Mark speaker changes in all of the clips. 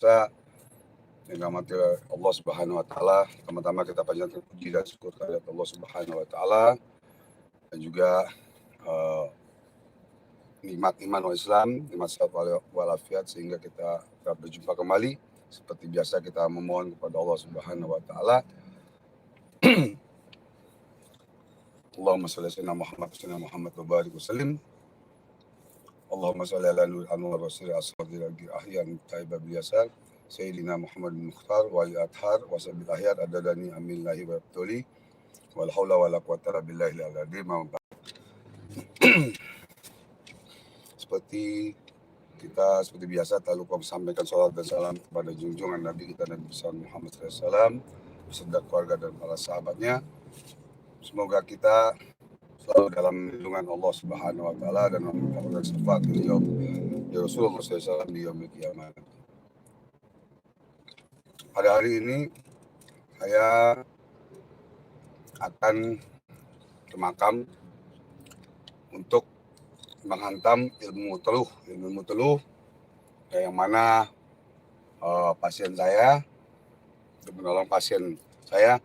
Speaker 1: Yang dirahmati Allah Subhanahu wa taala, pertama-tama kita panjatkan puji dan syukur kepada Allah Subhanahu wa taala dan juga nikmat iman wal Islam, nikmat sehat walafiat sehingga kita berjumpa kembali. Seperti biasa kita memohon kepada Allah Subhanahu wa taala. Allahumma shalli ala Muhammad wa barik wasallim. Allahumma shalli ala nur anwar rasul ashabil ahyan taibah biasa Sayyidina Muhammad bin Mukhtar wa al-Athar wa sabil ahyar adadani amillahi wa abtuli wal hawla wa la quwata illa billahi al-azim. Seperti biasa tak lupa sampaikan salawat dan salam kepada junjungan Nabi kita Nabi besar Muhammad SAW beserta keluarga dan para sahabatnya. Semoga kita selalu dalam lindungan Allah Subhanahu wa taala dan mendapatkan syafaat beliau ya Rasulullah SAW di yaumil kiamat. Pada hari ini saya akan ke makam untuk menghantam ilmu teluh yang mana pasien saya untuk menolong pasien saya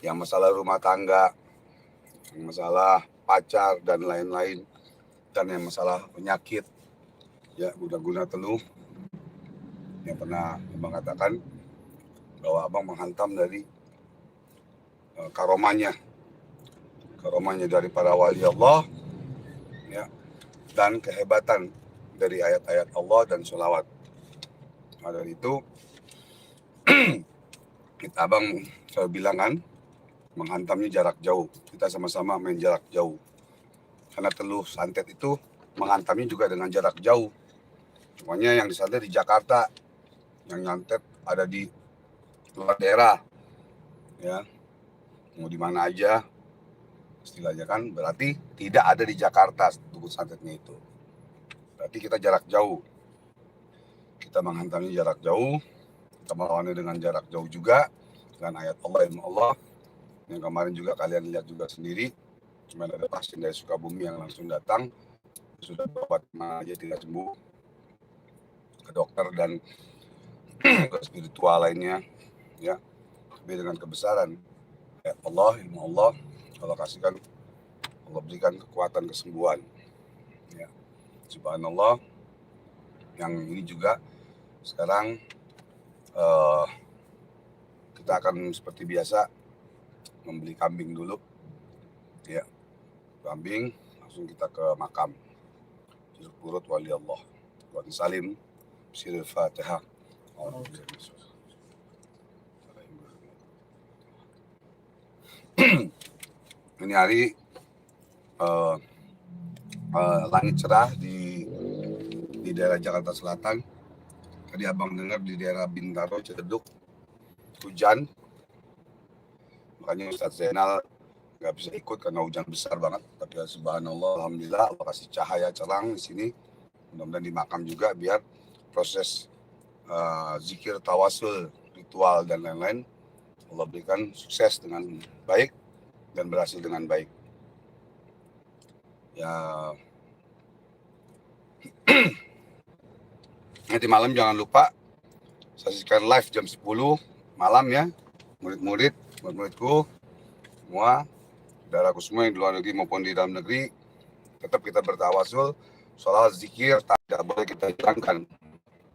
Speaker 1: yang masalah rumah tangga, yang masalah pacar dan lain-lain, dan yang masalah penyakit ya guna-guna teluh yang pernah mengatakan bahwa abang menghantam dari karomanya dari para wali Allah ya, dan kehebatan dari ayat-ayat Allah dan sholawat. Nah, dari itu kita abang selalu bilang kan menghantamnya jarak jauh, kita sama-sama main jarak jauh karena teluh santet itu menghantamnya juga dengan jarak jauh. Semuanya yang disantet di Jakarta, yang nyantet ada di luar daerah ya, mau di mana aja istilahnya kan, berarti tidak ada di Jakarta dukun santetnya itu, berarti kita jarak jauh, kita menghantamnya jarak jauh, kita melawannya dengan jarak jauh juga dengan ayat Allah, ilmu Allah yang kemarin juga kalian lihat juga sendiri. Cuma ada pasien dari Sukabumi yang langsung datang, sudah berobat mana aja tidak sembuh, ke dokter dan ke spiritual lainnya ya. Tapi dengan kebesaran ayat Allah, ilmu Allah, Allah kasihkan, Allah berikan kekuatan kesembuhan ya. Subhanallah. Yang ini juga sekarang kita akan seperti biasa membeli kambing dulu ya, kambing langsung kita ke makam Jeruk Purut Wali Allah Wali Salim. Siril Fatihah. Ini hari langit cerah di daerah Jakarta Selatan. Tadi abang dengar di daerah Bintaro, Ciledug hujan, makanya Ustadz Zainal nggak bisa ikut karena hujan besar banget. Tapi ya subhanallah, alhamdulillah Allah kasih cahaya cerang di sini. Mudah-mudahan di makam juga biar proses zikir, tawasul, ritual dan lain-lain Allah berikan sukses dengan baik dan berhasil dengan baik. Ya nanti malam jangan lupa saksikan live jam 10 malam ya, muridku semua, saudaraku semua yang di luar negeri maupun di dalam negeri. Tetap kita bertawasul, sholawat, zikir tidak boleh kita hilangkan.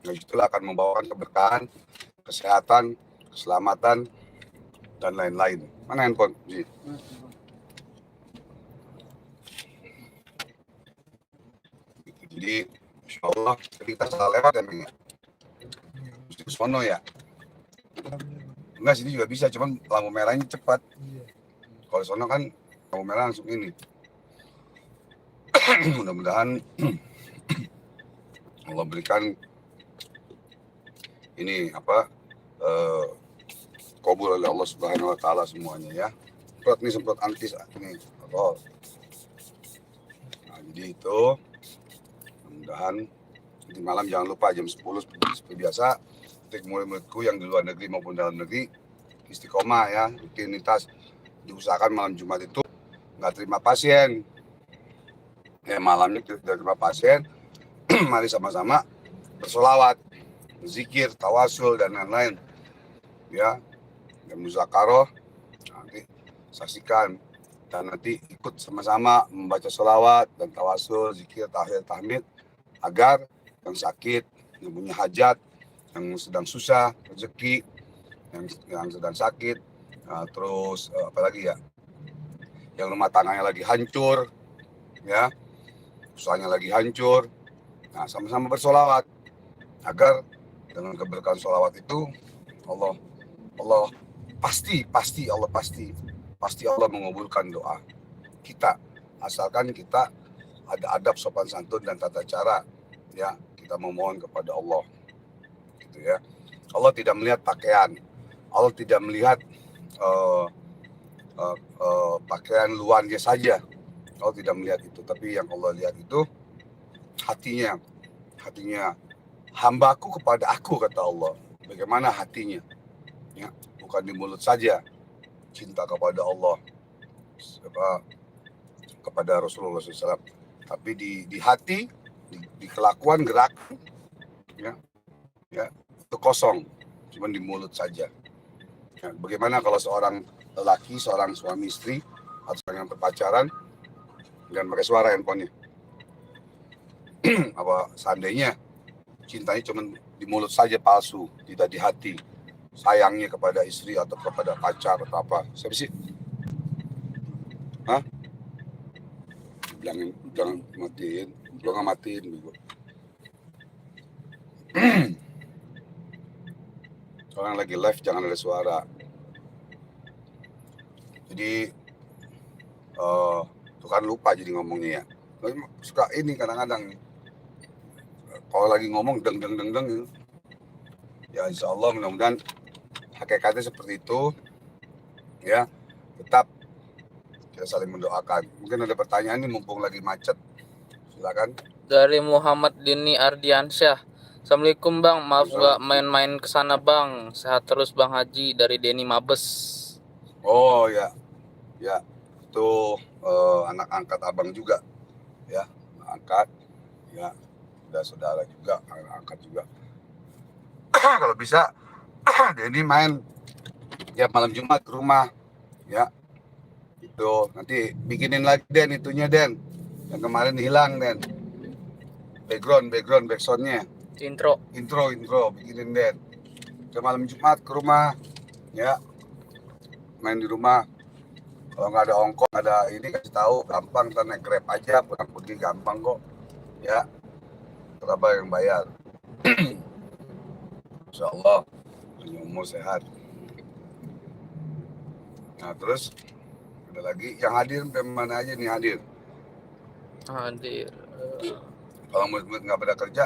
Speaker 1: Nah, itulah akan membawakan keberkahan, kesehatan, keselamatan dan lain-lain. Mana handphone? Jadi insya Allah kita salah lewat ya, mesti ke sono ya. Enggak, sini juga bisa, cuman lampu merahnya cepat. Kalau di sono kan lampu merah langsung ini. Mudah-mudahan Allah berikan ini kabul oleh Allah Subhanahu wa taala semuanya ya. Semprot antis ini. Oh. Nah, jadi itu mudah-mudahan di malam jangan lupa jam 10 seperti biasa untuk murid-muridku yang di luar negeri maupun dalam negeri istiqomah ya, rutinitas diusahakan malam Jumat itu nggak terima pasien ya, malamnya tidak terima pasien. Mari sama-sama bersolawat, zikir, tawasul dan lain-lain, ya, dan muzakarah. Nanti saksikan dan nanti ikut sama-sama membaca sholawat dan tawasul, zikir, tahlil, tahmid, agar yang sakit, yang punya hajat, yang sedang susah rezeki, yang sedang sakit, terus apalagi ya, yang rumah tangganya lagi hancur, ya, usahanya lagi hancur. Nah, sama-sama bersolawat agar dengan keberkahan sholawat itu Allah pasti Allah mengabulkan doa kita, asalkan kita ada adab, sopan santun dan tata cara, ya, kita memohon kepada Allah, gitu ya. Allah tidak melihat pakaian, Allah tidak melihat pakaian luarnya saja, Allah tidak melihat itu, tapi yang Allah lihat itu hatinya hambaku kepada aku, kata Allah. Bagaimana hatinya, ya, bukan di mulut saja cinta kepada Allah, kepada Rasulullah SAW, tapi di hati, di kelakuan, gerak, ya itu kosong, cuma di mulut saja. Ya, bagaimana kalau seorang lelaki, seorang suami istri atau seorang yang berpacaran, dan pakai suara handphonenya, apa seandainya cintanya cuma di mulut saja palsu, tidak di hati, sayangnya kepada istri atau kepada pacar atau apa. Siapa sih? Hah? Jangan matiin, lo nggak matiin gitu. Orang lagi live jangan ada suara. Jadi tuh kan lupa jadi ngomongnya ya. Suka ini kadang-kadang kalau lagi ngomong deng gitu. Ya insya Allah mudah-mudahan hakikatnya seperti itu, ya. Tetap kita saling mendoakan. Mungkin ada pertanyaan nih mumpung lagi macet, silakan.
Speaker 2: Dari Muhammad Dini Ardiansyah. Assalamualaikum Bang, maaf gak main-main kesana Bang. Sehat terus Bang Haji, dari Denny Mabes.
Speaker 1: Oh ya, itu anak angkat abang juga, ya, angkat, ya, udah saudara juga, anak angkat juga. Kalau bisa, Denny main ya malam Jumat ke rumah, ya, itu nanti bikinin lagi Den itunya Den, yang kemarin hilang Den, backsoundnya, intro bikinin Den, ke malam Jumat ke rumah, ya, main di rumah. Kalau nggak ada ongkos, ada ini kasih tahu, gampang, kita naik Grab aja, pulang pergi gampang kok, ya, berapa yang bayar. Insya Allah umur sehat. Nah terus ada lagi yang hadir, mana aja nih hadir? Kalau murid-murid nggak pada kerja,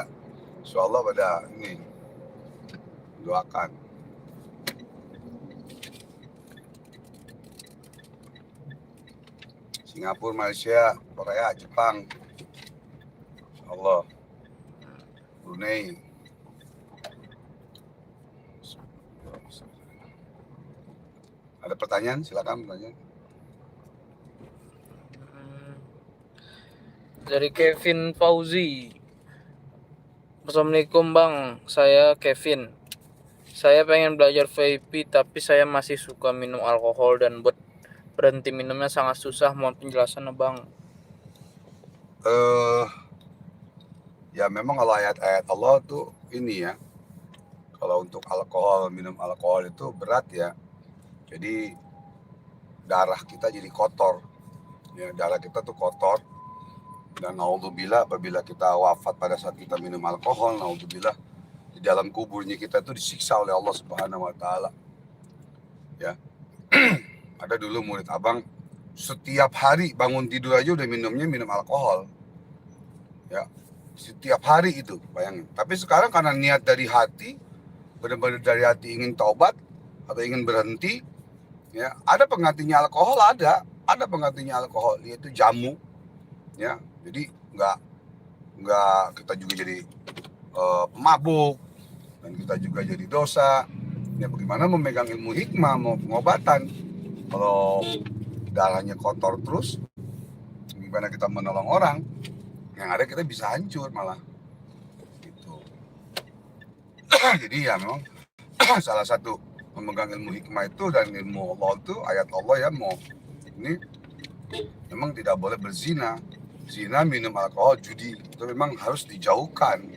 Speaker 1: insya Allah pada ini doakan. Singapura, Malaysia, Korea, Jepang, insya Allah, Brunei. Ada pertanyaan? Silakan pertanyaan.
Speaker 2: Dari Kevin Fauzi. Assalamualaikum Bang, saya Kevin. Saya pengen belajar VIP tapi saya masih suka minum alkohol dan buat berhenti minumnya sangat susah. Mohon penjelasan Bang.
Speaker 1: Ya memang kalau ayat-ayat Allah tuh ini ya, kalau untuk alkohol, minum alkohol itu berat ya. Jadi darah kita jadi kotor, ya, darah kita tuh kotor. Dan naudzubillah, apabila kita wafat pada saat kita minum alkohol, naudzubillah, di dalam kuburnya kita tuh disiksa oleh Allah Subhanahu wa taala. Ya. Ada dulu murid abang, setiap hari bangun tidur aja udah minum alkohol. Ya. Setiap hari itu, bayangin. Tapi sekarang karena niat dari hati, benar-benar dari hati ingin taubat atau ingin berhenti, ya, ada penggantinya alkohol, ada penggantinya alkohol, yaitu jamu, ya. Jadi nggak kita juga jadi pemabuk, dan kita juga jadi dosa. Ya bagaimana memegang ilmu hikmah, mau pengobatan, kalau darahnya kotor terus, gimana kita menolong orang? Yang ada kita bisa hancur malah, gitu. Jadi ya memang salah satu memegang ilmu hikmah itu dan ilmu Allah itu ayat Allah ya, mau ini memang tidak boleh berzina. Zina, minum alkohol, judi itu memang harus dijauhkan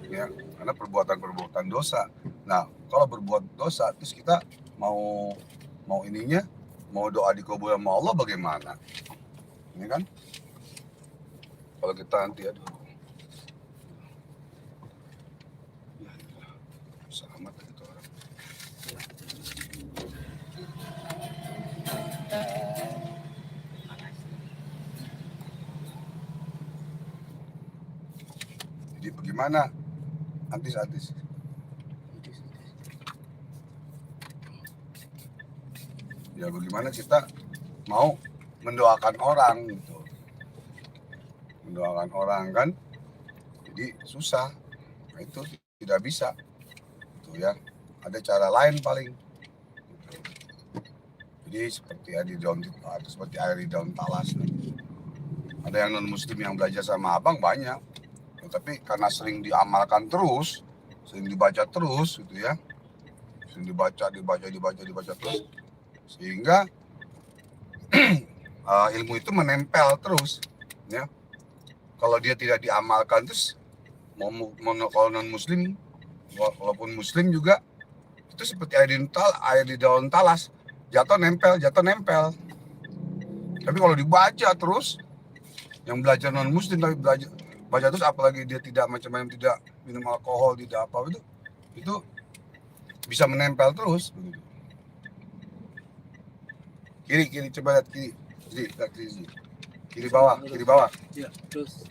Speaker 1: ya, karena perbuatan dosa. Nah, kalau berbuat dosa terus kita mau ininya, mau doa dikabul sama Allah bagaimana? Ini kan kalau kita nanti aduh ya, selamat gitu orang. Jadi bagaimana artis ya, bagaimana kita mau mendoakan orang gitu, mendoakan orang kan, jadi susah. Nah, itu tidak bisa gitu ya, ada cara lain paling gitu. Jadi seperti air di daun atau seperti air di daun talas. Ada yang non muslim yang belajar sama abang banyak ya, tapi karena sering diamalkan terus, sering dibaca terus gitu ya, sering dibaca terus, sehingga ilmu itu menempel terus ya. Kalau dia tidak diamalkan terus, kalau non muslim walaupun muslim juga itu seperti air di daun talas, jatuh nempel. Tapi kalau dibaca terus, yang belajar non muslim tapi baca terus, apalagi dia tidak macam-macam, tidak minum alkohol, tidak apa itu bisa menempel terus begitu. Kiri coba lihat kiri bawah
Speaker 3: ya, terus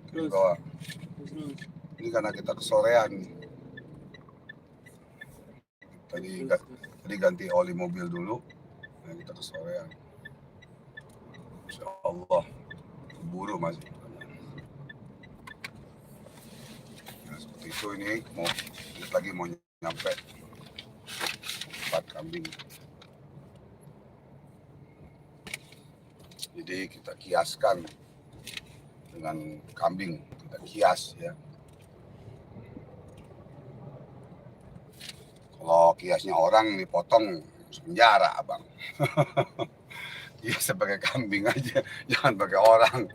Speaker 1: kiri bawah. Ini karena kita kesorean nih. Tadi ganti oli mobil dulu, nah kita kesorean. Insya Allah buru masih. Nah, seperti itu. Ini mau nyampe 4 kambing. Jadi kita kiaskan dengan kambing, kita kias ya. Kalau kiasnya orang dipotong penjara abang. Iya, sebagai kambing aja, jangan pakai orang.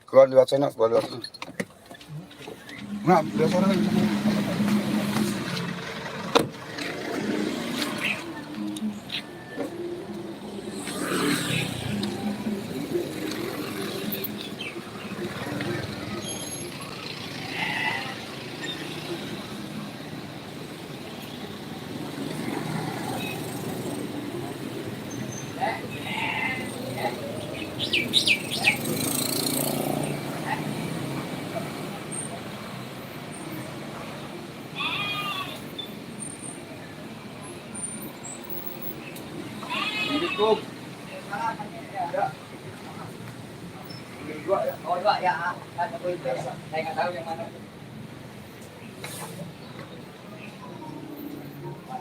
Speaker 1: Keluar lewat sana. Nah, lewat sana.
Speaker 3: Dua ya. Saya nggak tahu yang mana.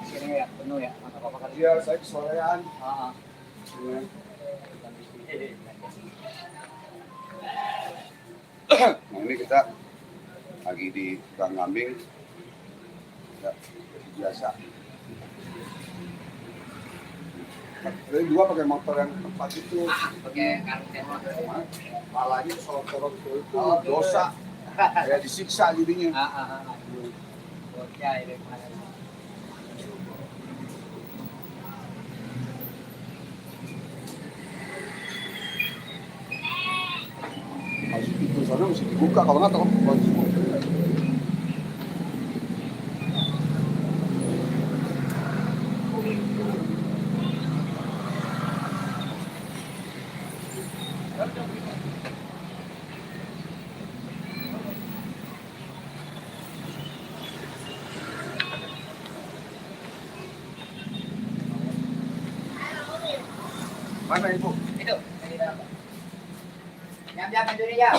Speaker 3: Sini ya, penuh ya.
Speaker 1: Iya, saya kesorean. Nah, ini kita lagi di tukang kambing ya, biasa. Jadi dua pakai motor yang tempat itu,
Speaker 3: Pakai kartu motor.
Speaker 1: malahnya sorot-sorot itu dosa, kayak disiksa jadinya.
Speaker 3: Ya, ini mana?
Speaker 1: Masih pintu sana mesti dibuka, kalau nggak tahu kunci mobil. Mana ibu?
Speaker 3: Itu, di dalam. Jam dulu ya.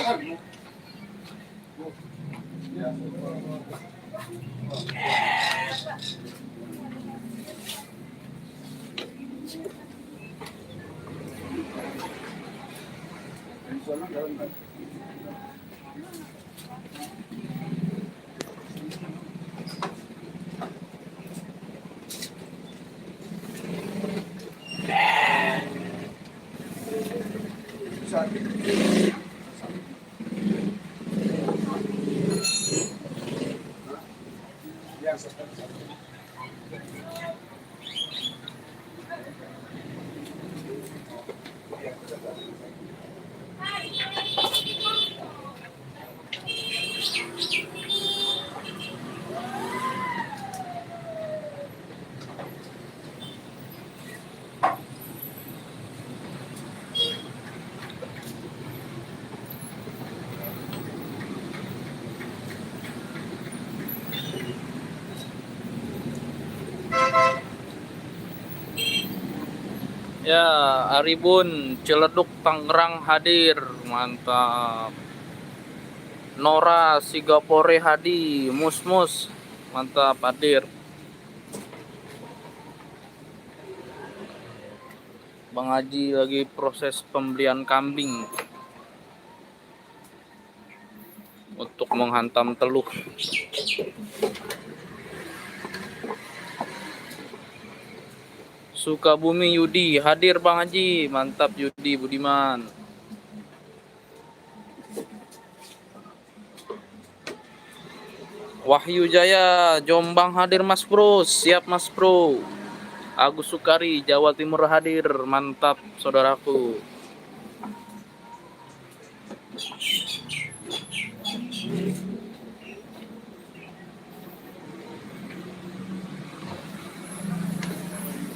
Speaker 2: Ya, Aribun Ciledug Tangerang hadir, mantap. Nora Sigapore Hadi, Mus, mantap hadir. Bang Haji lagi proses pembelian kambing untuk menghantam telur. Sukabumi Yudi hadir Bang Haji, mantap Yudi Budiman. Wahyu Jaya Jombang hadir Mas Bro, siap Mas Bro. Agus Sukari Jawa Timur hadir, mantap saudaraku.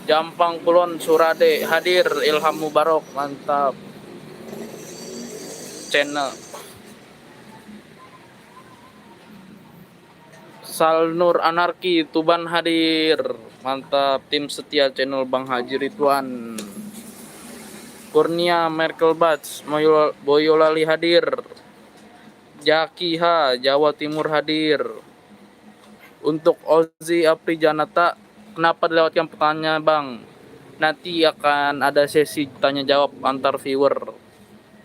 Speaker 2: Jampang Kulon Surade hadir, Ilham Mubarok, mantap. Channel Salnur Anarki Tuban hadir, mantap. Tim setia channel Bang Haji Ridwan. Kurnia Merkel Bats Boyolali hadir. Jaki H Jawa Timur hadir. Untuk Ozi Apri Janata, kenapa dilewatkan pertanyaan Bang? Nanti akan ada sesi tanya jawab antar viewer.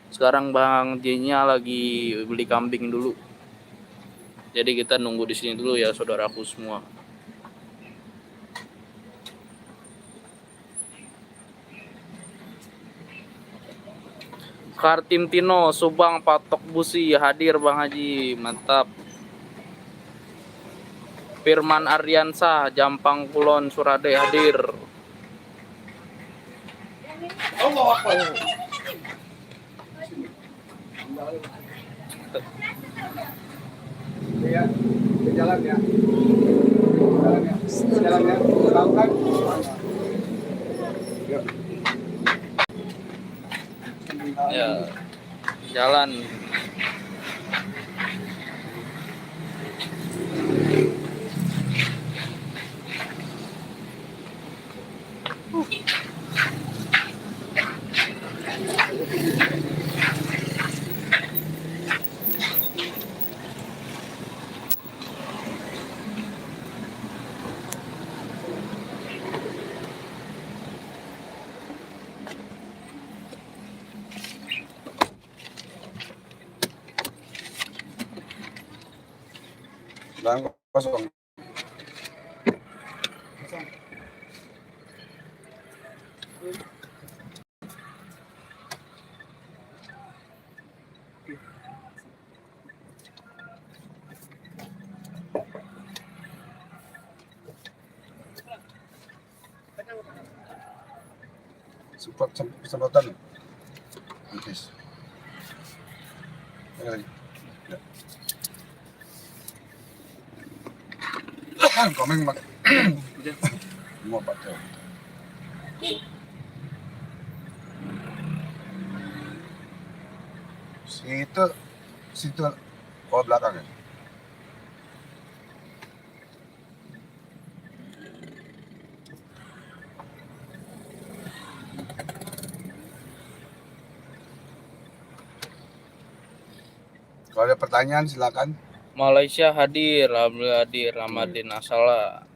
Speaker 2: Sekarang Bang J-nya lagi beli kambing dulu. Jadi kita nunggu di sini dulu ya saudaraku semua. Kartim Tino Subang Patok Busi hadir Bang Haji, mantap. Firman Aryansa Jampang Kulon Surade hadir.
Speaker 1: Ya, jalan ya. Jalan ya. Tahu kan?
Speaker 2: Ya, jalan.
Speaker 1: Dan kosong. Semprotan. Antis. Ya. Komen mak. Mau Pak Jo. Situ oh belakang ya. Kalau ada pertanyaan silakan.
Speaker 2: Malaysia hadir, alhamdulillah hadir. Ramadhan Asala.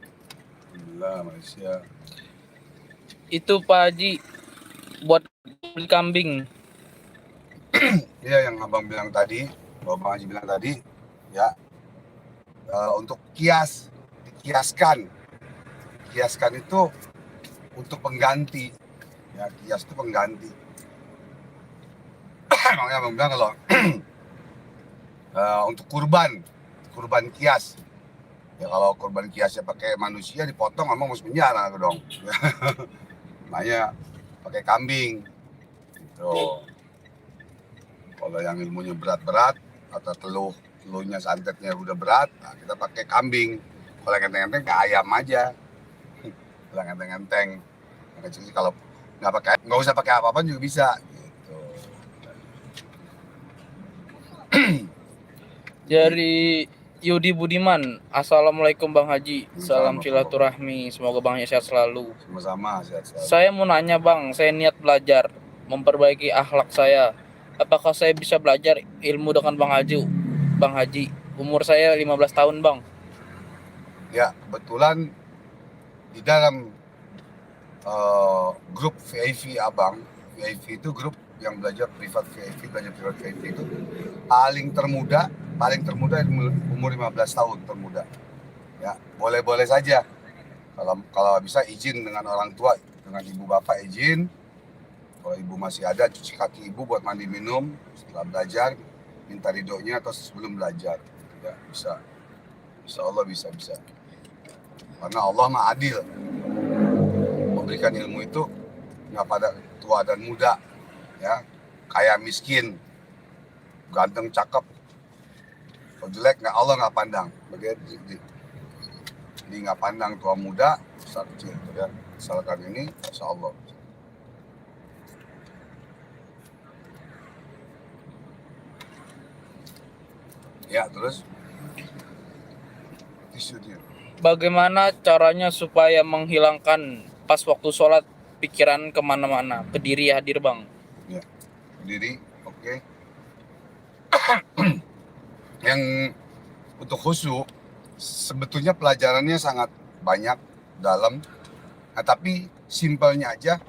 Speaker 1: Alhamdulillah Malaysia.
Speaker 2: Itu Pak Haji buat beli kambing.
Speaker 1: Iya yang abang bilang tadi, Bang Haji bilang tadi, ya untuk dikiaskan itu untuk pengganti, ya kias itu pengganti. Makanya abang bilang kalau untuk kurban kias, ya kalau kurban kiasnya pakai manusia dipotong, abang masuk penjara dong. Makanya pakai kambing, gitu. Kalau yang ilmunya berat-berat atau telurnya santetnya udah berat, nah kita pakai kambing. Kalau yang enteng-enteng kayak ayam aja. Kalau yang enteng-enteng, kalau nggak usah pakai apa-apa juga bisa. Gitu.
Speaker 2: Dari Yudi Budiman, Assalamualaikum Bang Haji. Salam silaturahmi, semoga Bang Haji sehat selalu.
Speaker 1: Sama-sama sehat selalu.
Speaker 2: Saya mau nanya Bang, saya niat belajar, memperbaiki akhlak saya. Apakah saya bisa belajar ilmu dengan Bang Haji? Umur saya 15 tahun Bang.
Speaker 1: Ya, kebetulan di dalam grup VIP abang, VIP itu grup yang belajar privat VIP, itu paling termuda umur 15 tahun termuda. Ya, boleh-boleh saja. Kalau bisa izin dengan orang tua, dengan ibu bapak izin. Kalau ibu masih ada, cuci kaki ibu buat mandi minum setelah belajar, minta ridhonya atau sebelum belajar. Ya, bisa. Insya Allah bisa. Karena Allah Maha Adil. Memberikan ilmu itu nggak pada tua dan muda, ya, kaya miskin, ganteng cakep, kalau jelek nggak, Allah nggak pandang. Jadi nggak pandang tua muda, besar kecil, ya. Misalkan ini, Insya Allah. Ya, terus tisu dia.
Speaker 2: Bagaimana caranya supaya menghilangkan pas waktu sholat pikiran kemana-mana, ke diri hadir Bang?
Speaker 1: Ya, berdiri, oke. Yang untuk khusyuk sebetulnya pelajarannya sangat banyak dalam, nah, tapi simpelnya aja,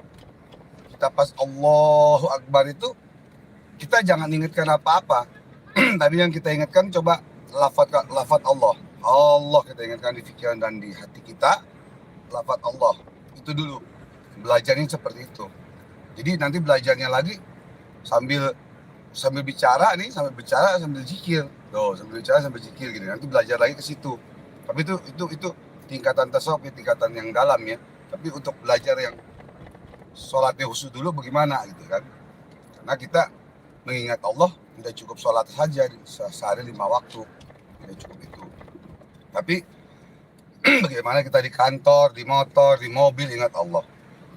Speaker 1: kita pas Allahu Akbar itu kita jangan ingatkan apa-apa. Tapi yang kita ingatkan coba lafaz Allah kita ingatkan di pikiran dan di hati kita, lafaz Allah itu dulu. Belajarnya seperti itu. Jadi nanti belajarnya lagi sambil bicara sambil zikir. Tuh, sambil bicara sambil zikir gitu. Nanti belajar lagi ke situ. Tapi itu tingkatan tasawuf, tingkatan yang dalam ya. Tapi untuk belajar yang sholatnya khusyuk dulu bagaimana gitu kan. Karena kita mengingat Allah tidak cukup sholat saja sehari 5 waktu. Tidak cukup itu. Tapi bagaimana kita di kantor, di motor, di mobil ingat Allah.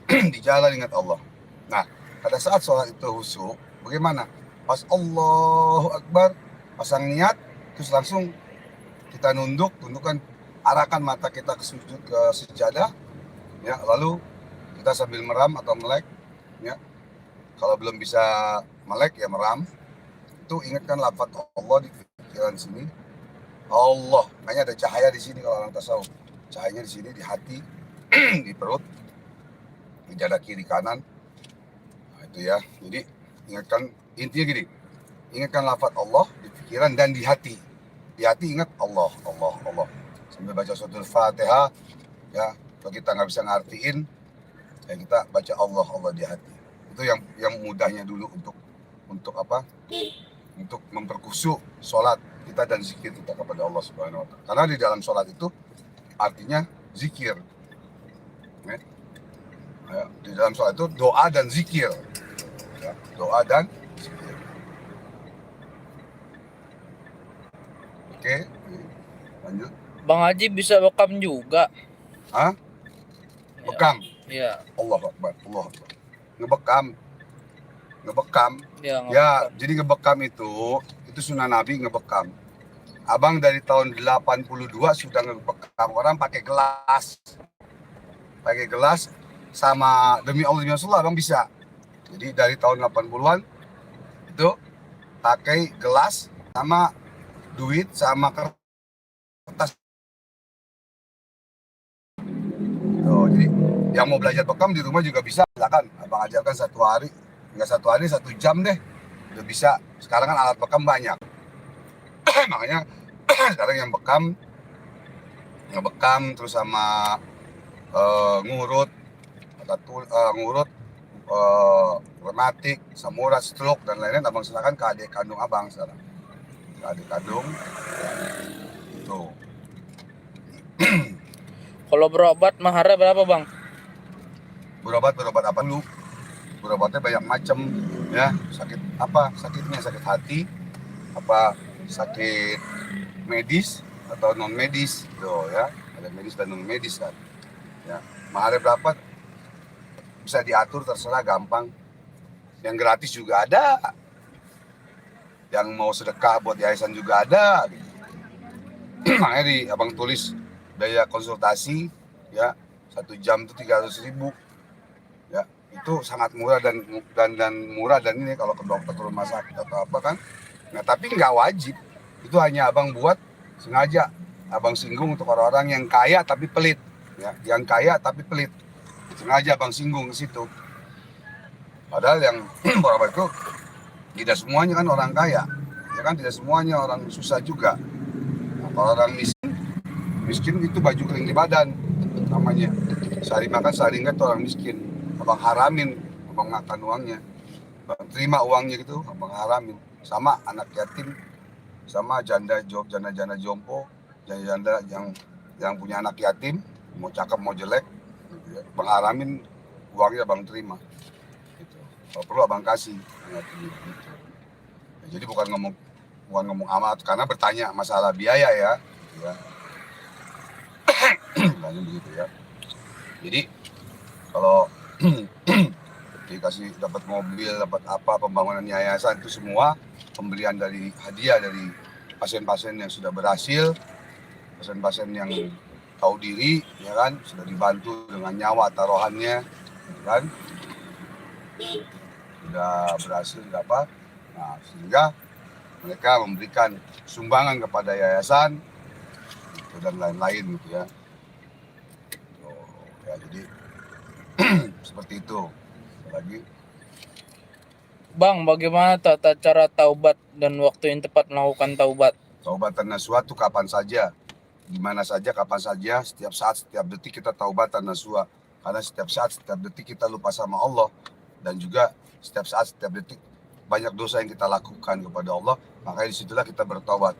Speaker 1: Di jalan ingat Allah. Nah, pada saat sholat itu khusyuk, bagaimana? Pas Allahu Akbar, pasang niat, terus langsung kita tundukkan, arahkan mata kita ke sejadah, ya, lalu kita sambil meram atau melek, ya. Kalau belum bisa melek ya meram. Itu ingatkan lafaz Allah di pikiran sini. Allah, makanya ada cahaya di sini kalau orang tasawuf. Cahayanya di sini, di hati, di perut, di dada kiri kanan. Nah, itu ya. Jadi ingatkan, intinya gini. Ingatkan lafaz Allah di pikiran dan di hati. Di hati ingat Allah. Sambil baca suratul Fatihah, ya. Kalau kita nggak bisa ngartiin, ya kita baca Allah di hati. Itu yang mudahnya dulu untuk apa? Untuk memperkusyuk sholat kita dan zikir kita kepada Allah Subhanahu wa Ta'ala. Karena di dalam sholat itu artinya zikir. Ya. Di dalam sholat itu doa dan zikir. Ya, doa dan zikir. Oke, lanjut.
Speaker 2: Bang Haji bisa bekam juga.
Speaker 1: Hah? Bekam?
Speaker 2: Iya.
Speaker 1: Allah Akbar. Ngebekam.
Speaker 2: Ya,
Speaker 1: Jadi ngebekam itu sunnah Nabi ngebekam. Abang dari tahun 82 sudah ngebekam orang pakai gelas. Sama demi Allah abang bisa. Jadi dari tahun 80-an itu pakai gelas sama duit sama kertas. Tuh, jadi yang mau belajar bekam di rumah juga bisa, silakan. Abang ajarkan 1 hari, nggak 1 hari, 1 jam deh, udah bisa. Sekarang kan alat bekam banyak. Makanya sekarang yang bekam terus sama ngurut, rematik, samurat, stroke dan lain-lain, abang silakan ke adik kandung abang sekarang. Ke adik kandung, tuh.
Speaker 2: Kalau berobat maharnya berapa bang?
Speaker 1: Berobat apa dulu? Berobatnya banyak macam, ya. Sakit apa? Sakitnya sakit hati, apa sakit medis atau non medis, tuh ya. Ada medis dan non medis kan. Ya, maharnya berapa? Bisa diatur, terserah, gampang. Yang gratis juga ada, yang mau sedekah buat yayasan juga ada gitu. Makanya abang tulis biaya konsultasi, ya, 1 jam itu 300.000, ya, itu sangat murah dan murah. Dan ini kalau ke dokter, ke rumah sakit atau apa kan, nah tapi nggak wajib, itu hanya abang buat sengaja, abang singgung untuk orang-orang yang kaya tapi pelit, ya, yang kaya tapi pelit, sengaja abang singgung ke situ. Padahal yang berobat itu tidak semuanya kan orang kaya, ya kan, tidak semuanya orang susah juga. Nah, kalau orang miskin itu baju kering di badan namanya. Sehari makan sehari enggak, tuh orang miskin. Abang haramin, abang makan uangnya, abang terima uangnya gitu, abang haramin. Sama anak yatim, sama janda jompo, janda yang punya anak yatim, mau cakep mau jelek, gitu ya, abang haramin uangnya, abang terima. Gitu. Kalau perlu abang kasih. Gitu. Ya, jadi bukan ngomong amat, karena bertanya masalah biaya ya. Gitu ya. Tanya begitu ya. Jadi kalau dikasih dapat mobil, dapat apa, pembangunan yayasan, itu semua pemberian dari hadiah dari pasien-pasien yang sudah berhasil, pasien-pasien yang tahu diri, ya kan, sudah dibantu dengan nyawa taruhannya, ya kan, sudah berhasil apa. Nah, sehingga mereka memberikan sumbangan kepada yayasan gitu, dan lain-lain gitu ya. Ya, jadi seperti itu. Lagi,
Speaker 2: Bang, bagaimana tata cara taubat dan waktu yang tepat melakukan taubat?
Speaker 1: taubatan nasuha itu kapan saja, di mana saja, kapan saja, setiap saat, setiap detik kita taubatan nasuha. Karena setiap saat, setiap detik kita lupa sama Allah, dan juga setiap saat, setiap detik banyak dosa yang kita lakukan kepada Allah. Makanya disitulah kita bertobat.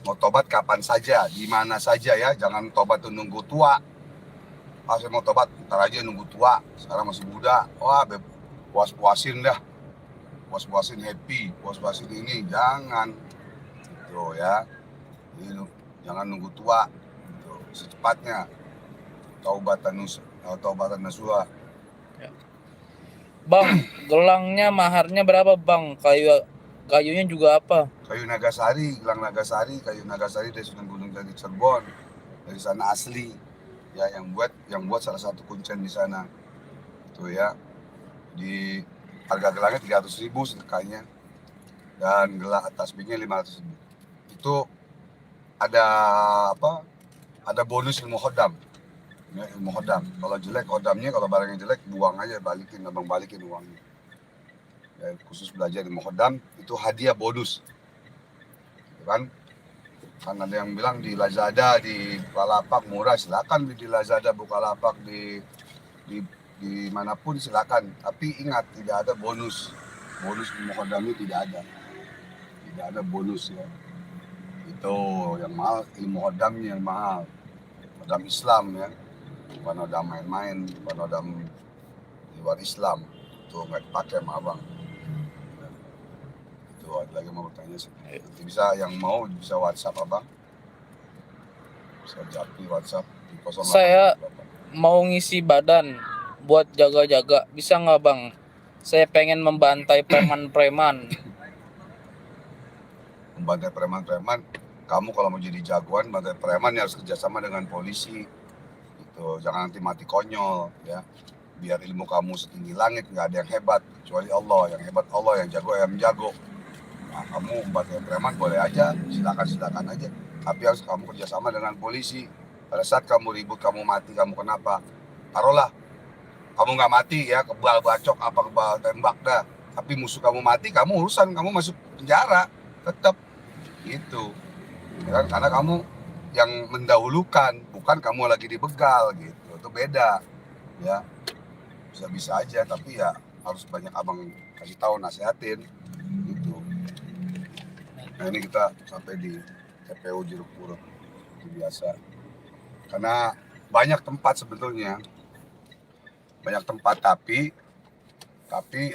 Speaker 1: Mau tobat kapan saja, di mana saja ya, jangan tobat tuh nunggu tua. Pas mau tobat, ntar aja nunggu tua, sekarang masih muda, wah puas-puasin dah, puas-puasin happy, puas-puasin ini, jangan gitu ya. Jadi, jangan nunggu tua gitu. Secepatnya taubatan nasuha.
Speaker 2: Bang, gelangnya maharnya berapa bang? Kayunya juga apa?
Speaker 1: Kayu Nagasari, gelang Nagasari, kayu Nagasari dari Sunan Gunung Jati Cirebon, dari sana asli ya, yang buat salah satu kuncen di sana tuh ya. Di harga gelangnya 300.000 sedekahnya, dan gelang tasbihnya 500.000. Itu ada apa? Ada bonus ilmu khodam. Ya, ilmu khodam. Kalau jelek khodamnya, kalau barangnya jelek buang aja, balikin, abang balikin uangnya. Ya, khusus belajar ilmu khodam itu hadiah bonus. Kan ada yang bilang di Lazada, di Bukalapak murah, silakan beli di Lazada, Bukalapak, di manapun silakan. Tapi ingat, tidak ada bonus ilmu khodam itu tidak ada bonus ya. Itu yang mahal, ilmu khodamnya yang mahal, khodam Islam ya, bukan khodam main-main, bukan khodam di luar Islam, itu nggak dipakai sama abang. Itu ada lagi mau bertanya sih, nanti bisa, yang mau bisa WhatsApp abang, bisa japri WhatsApp di 08.
Speaker 2: Saya mau ngisi badan buat jaga-jaga, bisa nggak bang? Saya pengen membantai preman-preman.
Speaker 1: Membantai preman-preman, kamu kalau mau jadi jagoan bantai preman ya harus kerjasama dengan polisi gitu. Jangan nanti mati konyol ya. Biar ilmu kamu setinggi langit, nggak ada yang hebat kecuali Allah. Yang hebat Allah, yang jago yang jago. Nah, kamu membantu preman boleh aja, silakan aja. Tapi harus kamu kerjasama dengan polisi. Pada saat kamu ribut, kamu mati, kamu kenapa? Taruhlah, kamu nggak mati ya, kebal bacok apa kebal tembak dah. Tapi musuh kamu mati, kamu urusan, kamu masuk penjara, tetap gitu. Ya kan? Karena kamu yang mendahulukan, bukan kamu lagi dibegal gitu. Itu beda, ya. Bisa-bisa aja, tapi ya harus banyak abang kasih tahu, nasihatin gitu. Nah ini kita sampai di TPU Jeruk Purut, itu biasa. Karena banyak tempat sebetulnya, banyak tempat tapi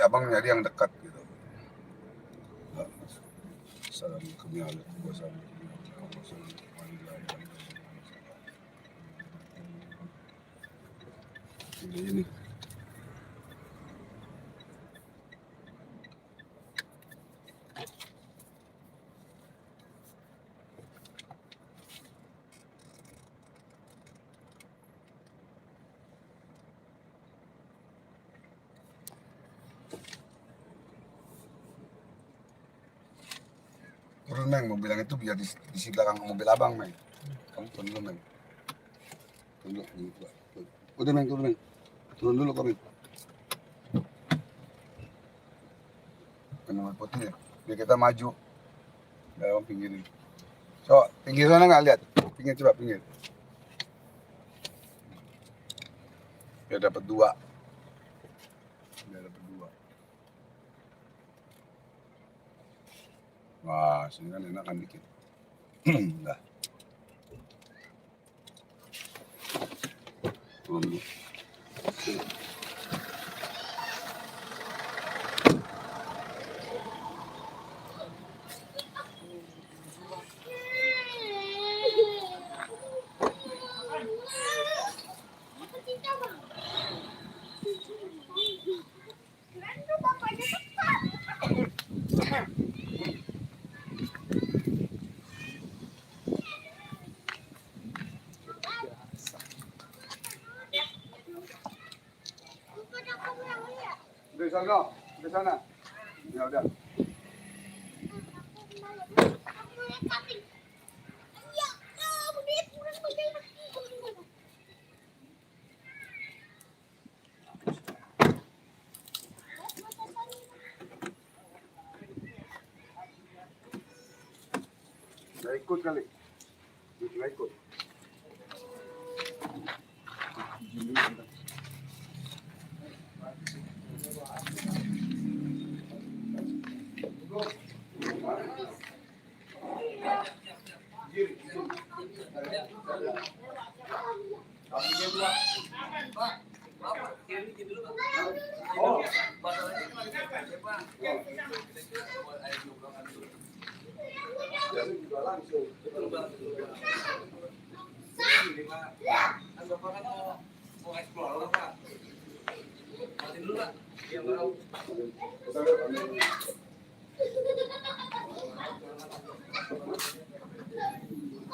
Speaker 1: abang nyari yang dekat gitu. Assalamualaikum warahmatullahi wabarakatuh. Ini. Turun Meng, mobil yang itu biar di belakang mobil abang Meng. Kamu turun dulu Meng. Turun dulu. Udah Meng, turun Meng. Turun dulu kami. Kenapa putih ya? Biar kita maju. Dalam pinggirin. So, pinggir sana nggak lihat? Pinggir coba pinggir. Biar dapat dua. Wah, sini kan enakan dikit. Dah. Turun dulu. Di sana. Ya udah. Nggak ikut kali. Nggak ikut.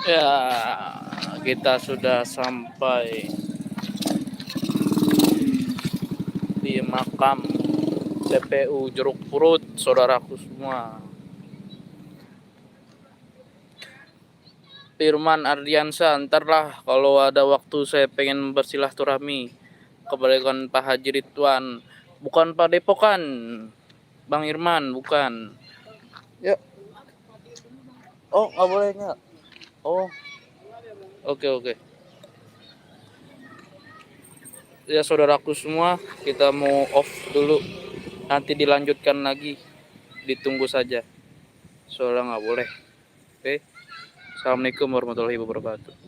Speaker 2: Ya, kita sudah sampai di makam TPU Jeruk Purut, saudaraku semua. Firman Ardiansa, ntarlah kalau ada waktu saya pengen bersilaturahmi kebalikan Pak Haji Ridwan, bukan Pak Depokan, Bang Irman, bukan. Ya. Oh, nggak boleh nggak? Oh, oke. Ya saudaraku semua, kita mau off dulu. Nanti dilanjutkan lagi. Ditunggu saja. Soalnya nggak boleh. Oke. Assalamualaikum warahmatullahi wabarakatuh.